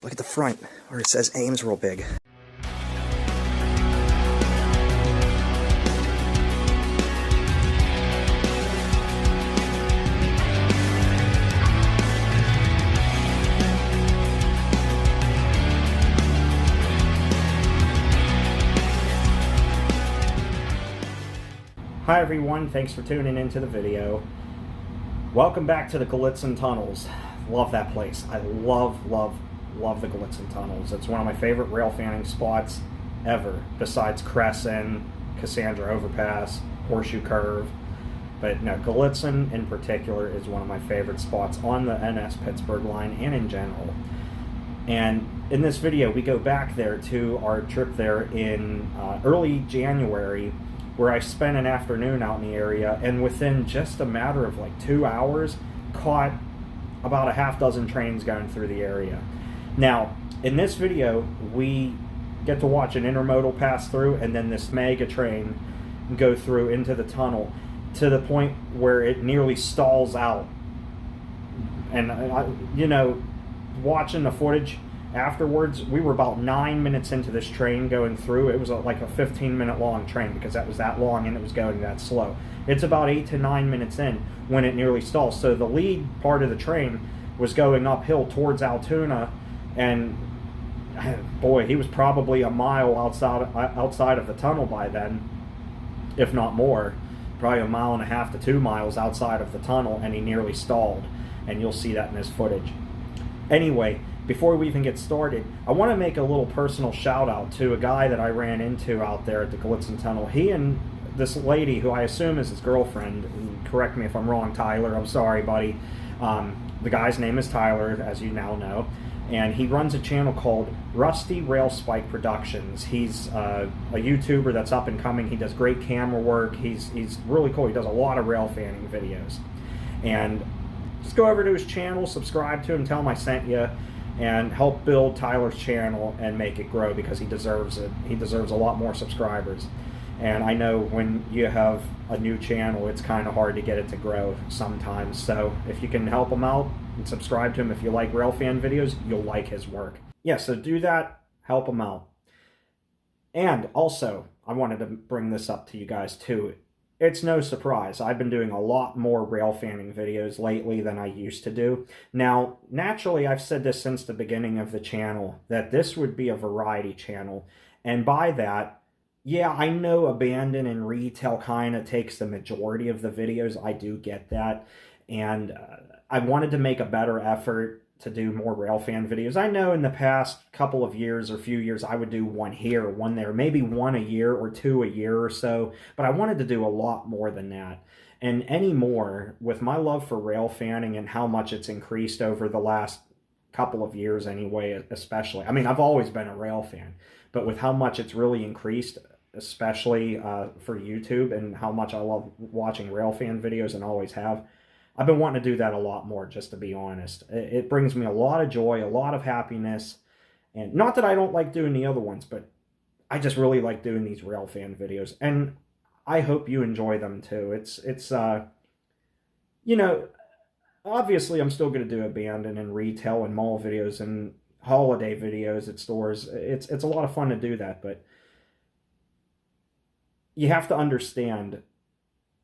Look at the front where it says Ames real big. Hi everyone, thanks for tuning into the video. Welcome back to the Gallitzin tunnels. Love that place. I love the Gallitzin tunnels. It's one of my favorite rail fanning spots ever, besides Crescent, Cassandra Overpass, Horseshoe Curve. But no, Gallitzin in particular is one of my favorite spots on the NS Pittsburgh line and in general. And in this video, we go back there to our trip there in early January, where I spent an afternoon out in the area, and within just a matter of like 2 hours, caught about a half dozen trains going through the area. Now, in this video, we get to watch an intermodal pass through, and then this mega train go through into the tunnel to the point where it nearly stalls out. And, you know, watching the footage afterwards, we were about 9 minutes into this train going through. It was like a 15-minute long train because that was that long and it was going that slow. It's about 8 to 9 minutes in when it nearly stalls. So the lead part of the train was going uphill towards Altoona, and boy, he was probably a mile outside of the tunnel by then, if not more. Probably a mile and a half to 2 miles outside of the tunnel, and he nearly stalled. And you'll see that in this footage. Anyway, before we even get started, I want to make a little personal shout out to a guy that I ran into out there at the Gallitzin Tunnel. He and this lady, who I assume is his girlfriend, and correct me if I'm wrong, Tyler, I'm sorry, buddy. The guy's name is Tyler, as you now know, and he runs a channel called Rusty Rail Spike Productions. He's a YouTuber that's up and coming. He does great camera work. He's really cool. He does a lot of rail fanning videos. And just go over to his channel, subscribe to him, tell him I sent you, and help build Tyler's channel and make it grow, because he deserves it. He deserves a lot more subscribers. And I know when you have a new channel, it's kind of hard to get it to grow sometimes. So if you can help him out and subscribe to him, if you like rail fan videos, you'll like his work. Yeah, so do that, help him out. And also, I wanted to bring this up to you guys too. It's no surprise, I've been doing a lot more rail fanning videos lately than I used to do. Now, naturally, I've said this since the beginning of the channel, that this would be a variety channel. And by that, yeah, I know abandon and retail kind of takes the majority of the videos. I do get that. And I wanted to make a better effort to do more rail fan videos. I know in the past couple of years or few years, I would do one here, one there, maybe one a year or two a year or so, but I wanted to do a lot more than that. And anymore, with my love for rail fanning and how much it's increased over the last couple of years anyway, especially. I mean, I've always been a rail fan, but with how much it's really increased, especially for YouTube, and how much I love watching rail fan videos and always have, I've been wanting to do that a lot more, just to be honest. It brings me a lot of joy, a lot of happiness. And not that I don't like doing the other ones, but I just really like doing these rail fan videos. And I hope you enjoy them too. It's you know, obviously I'm still going to do abandon and retail and mall videos and holiday videos at stores. It's a lot of fun to do that, but you have to understand,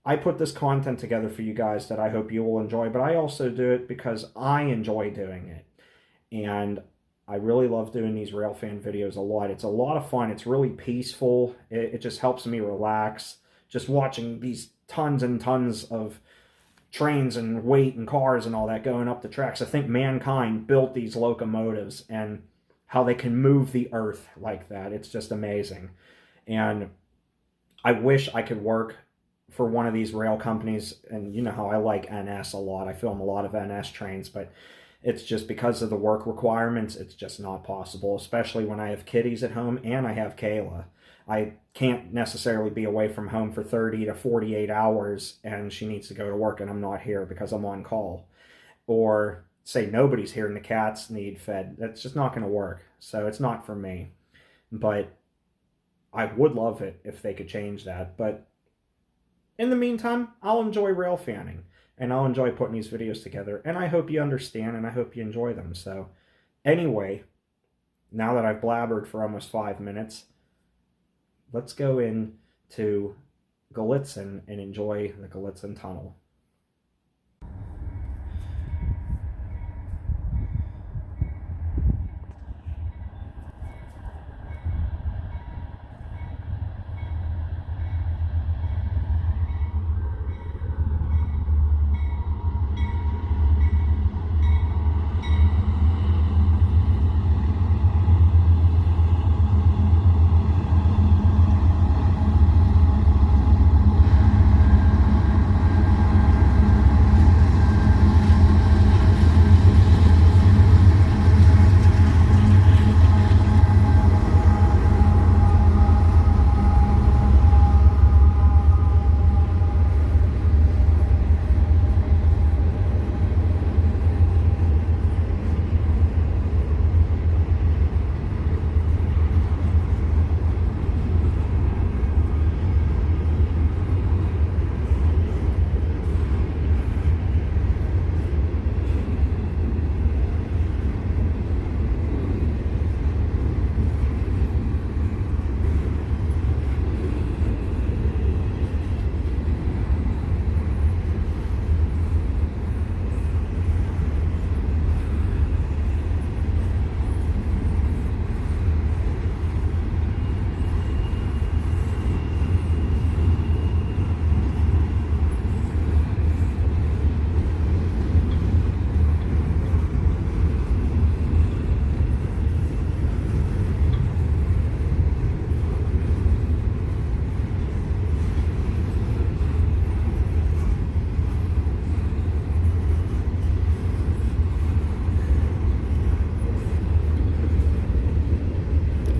I put this content together for you guys that I hope you will enjoy, but I also do it because I enjoy doing it. And I really love doing these rail fan videos a lot. It's a lot of fun. It's really peaceful. It just helps me relax. Just watching these tons and tons of trains and weight and cars and all that going up the tracks. I think mankind built these locomotives, and how they can move the earth like that. It's just amazing. And I wish I could work for one of these rail companies, and you know how I like NS a lot. I film a lot of NS trains, but it's just because of the work requirements, it's just not possible, especially when I have kiddies at home and I have Kayla. I can't necessarily be away from home for 30 to 48 hours and she needs to go to work and I'm not here because I'm on call. Or say nobody's here and the cats need fed. That's just not going to work. So it's not for me. But I would love it if they could change that. But in the meantime, I'll enjoy rail fanning, and I'll enjoy putting these videos together, and I hope you understand, and I hope you enjoy them. So anyway, now that I've blabbered for almost 5 minutes, let's go into Gallitzin and enjoy the Gallitzin tunnel.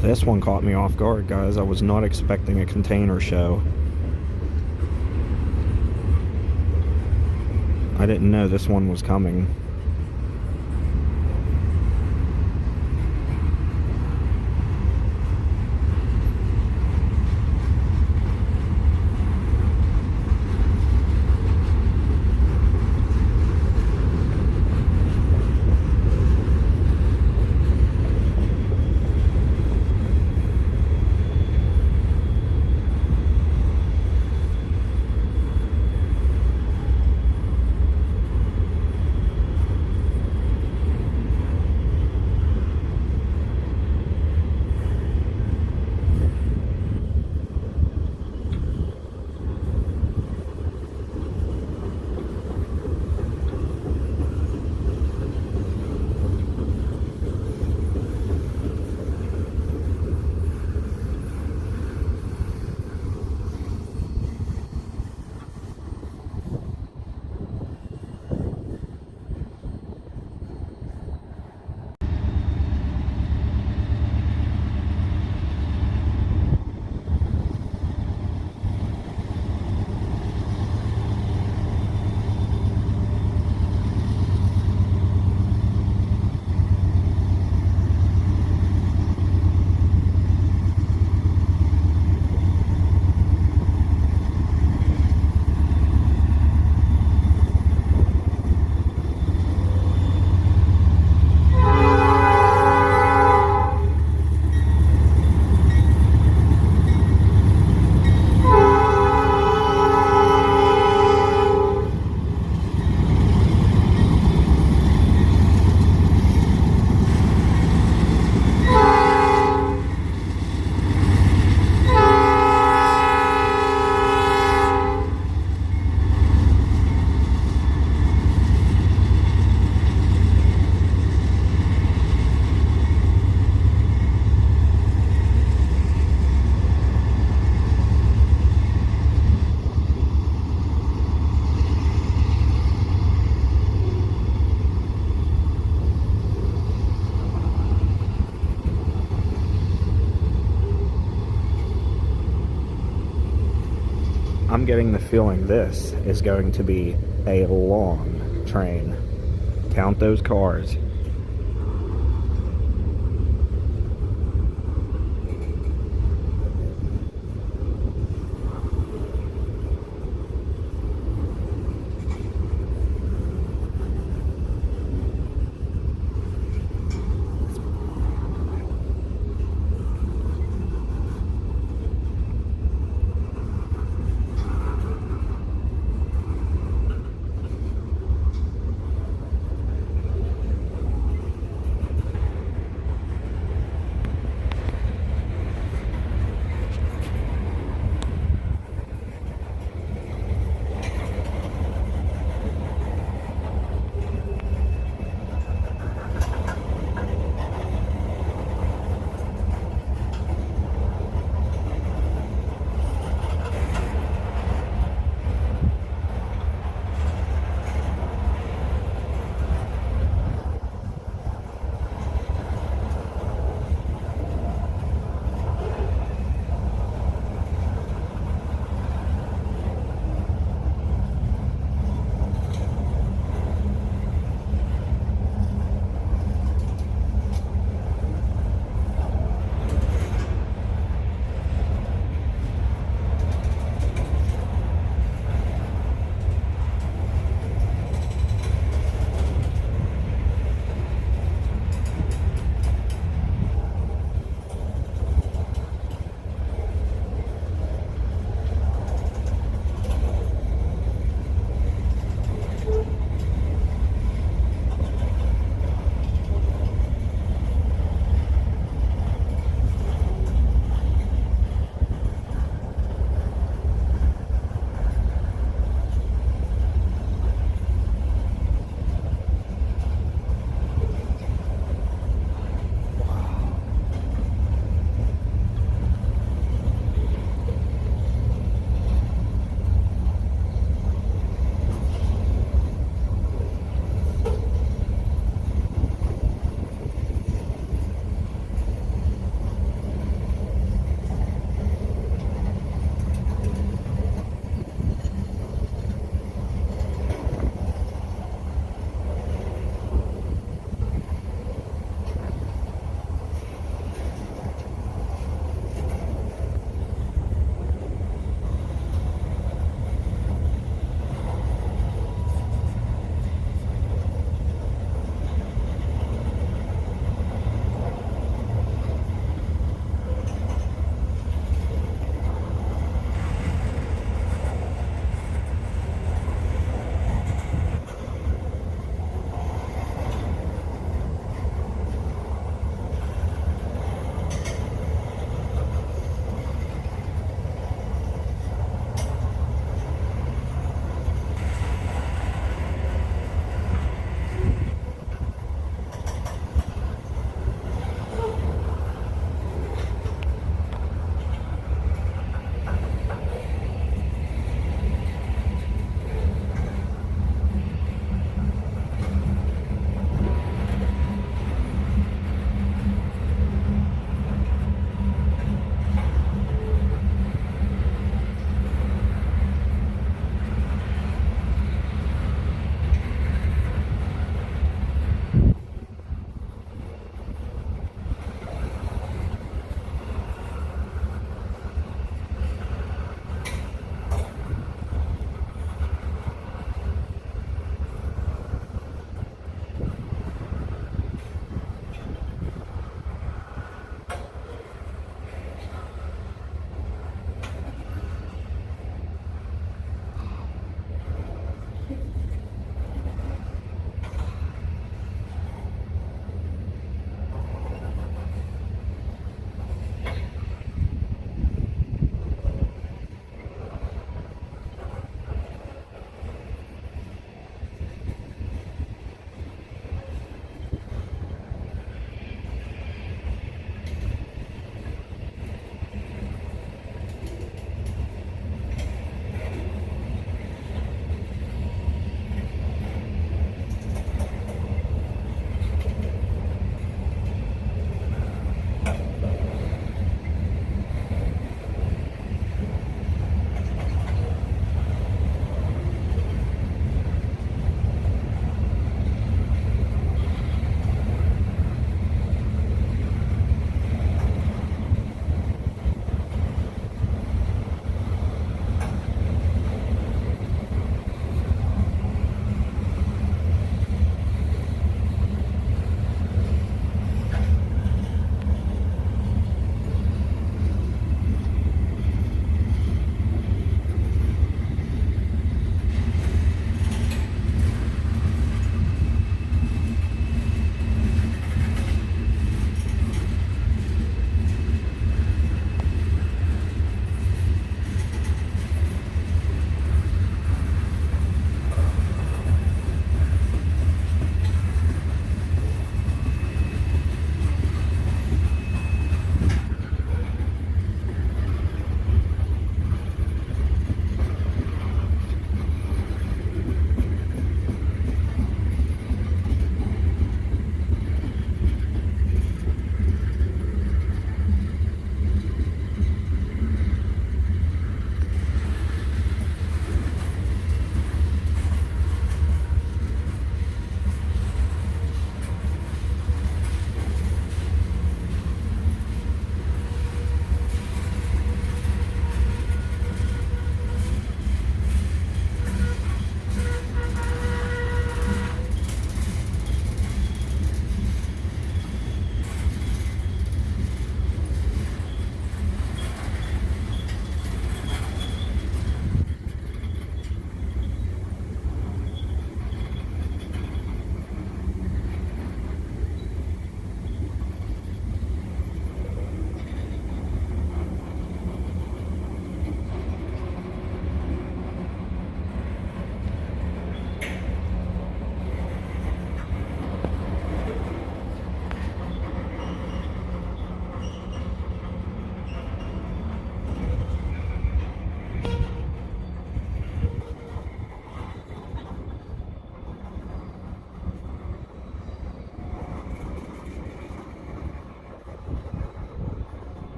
This one caught me off guard, guys. I was not expecting a container show. I didn't know this one was coming. I'm getting the feeling this is going to be a long train. Count those cars.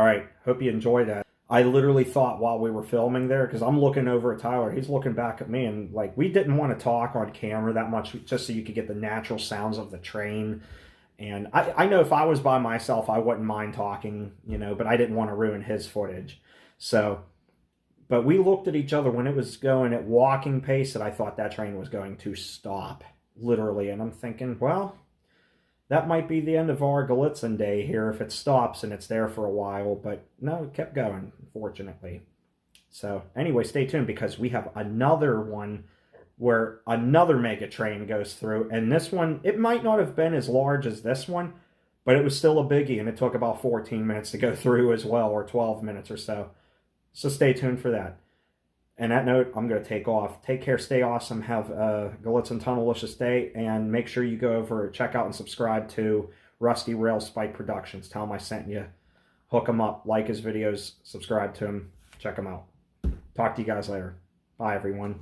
All right, hope you enjoyed that. I literally thought while we were filming there, because I'm looking over at Tyler, he's looking back at me, and like we didn't want to talk on camera that much just so you could get the natural sounds of the train. And I know if I was by myself, I wouldn't mind talking, you know, but I didn't want to ruin his footage. So, but we looked at each other when it was going at walking pace, and I thought that train was going to stop, literally. And I'm thinking, well, that might be the end of our Gallitzin day here if it stops and it's there for a while. But no, it kept going, fortunately. So anyway, stay tuned because we have another one where another mega train goes through. And this one, it might not have been as large as this one, but it was still a biggie. And it took about 14 minutes to go through as well, or 12 minutes or so. So stay tuned for that. And that note, I'm going to take off. Take care, stay awesome, have a Gallitzin Tunnelicious day, and make sure you go over, check out and subscribe to Rusty Rail Spike Productions. Tell him I sent you. Hook him up, like his videos, subscribe to him, check him out. Talk to you guys later. Bye, everyone.